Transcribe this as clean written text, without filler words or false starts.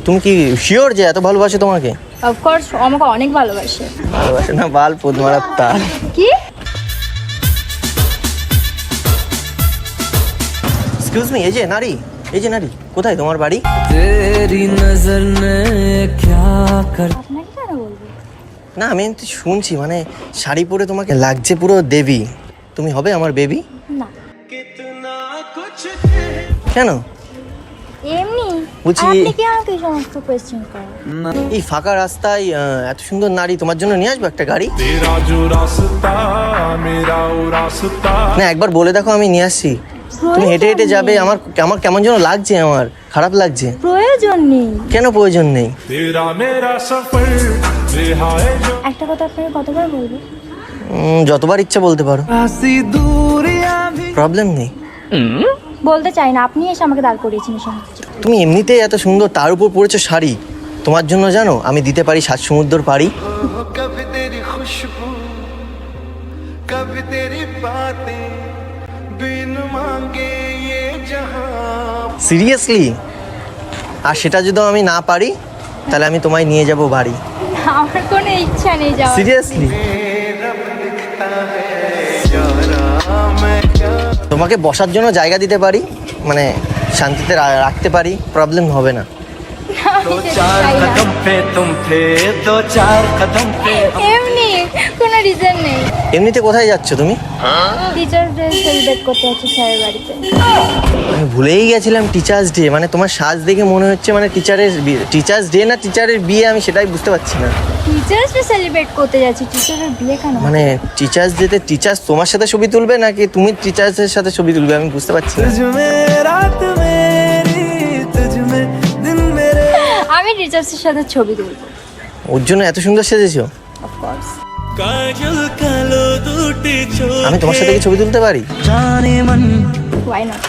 তুমি কি শিওর যে এত ভালোবাসে তোমাকে? অফকোর্স আমাকে অনেক ভালোবাসে। ভালোবাসে না বাল পোদ মারার তার। কি? এক্সকিউজ মি, এই যে নারী কোথায় তোমার বাড়ি? আপনাকে কেন বলবো? না আমি তো শুনছি মানে শাড়ি পরে তোমাকে লাগছে পুরো দেবী। তুমি হবে আমার বেবি? না কেন? এমনি। বলছি আপনি কি আমাকে এই সমস্ত কোয়েশ্চেন করেন? এই ফাঁকা রাস্তায় এত সুন্দর নারী তোমার জন্য নিয়ে আসবো একটা গাড়ি? না একবার বলে দেখো আমি নিয়ে আসছি। তুমি হেঁটে হেঁটে যাবে, আমার কেমন যেন লাগছে, আমার খারাপ লাগছে। প্রয়োজন নেই। কেন প্রয়োজন নেই? একটা কথা আপনাকে কতবার বলবো? যতবার ইচ্ছা বলতে পারো, প্রবলেম নেই। বলতে চাই না, আপনি এসে আমাকে দাঁড় করিয়েছেন এই সমস্ত। তুমি এমনিতেই এত সুন্দর, তার উপর পড়েছো শাড়ি। তোমার জন্য জানো আমি দিতে পারি 7 সমুদ্র পাড়ি। সিরিয়াসলি? আর সেটা যদি আমি না পারি তাহলে আমি তোমায় নিয়ে যাব বাড়ি। আমার কোনো ইচ্ছা নেই যাওয়ার। সিরিয়াসলি? তোমাকে বসার জন্য জায়গা দিতে পারি, মানে শান্তিতে রাখতে পারি, প্রবলেম হবে না। এমনি কোনো রিজন নেই। এমনিতে কোথায় যাচ্ছ তুমি? টিচার্স ডে সেলিব্রেট করতে যাচ্ছি স্যারের বাড়িতে। আমি ভুলেই গেছিলাম টিচার্স ডে, মানে তোমার সাজ দেখে মনে হচ্ছে মানে টিচার্স ডে না টিচারের বিয়ে, আমি সেটাই বুঝতে পারছি না। টিচার্স ডে সেলিব্রেট করতে যাচ্ছি, টিচারের বিয়ে কেন? মানে টিচার্স ডেতে টিচার্স তোমার সাথে ছবি তুলবে নাকি তুমি টিচার্সের সাথে ছবি তুলবে, আমি বুঝতে পারছি না। আমি টিচার্সের সাথে ছবি তুলবো। ওর জন্য এত সুন্দর সেজেছো? অফকোর্স। আমি তোমার সাথে কি ছবি তুলতে পারি? Why not?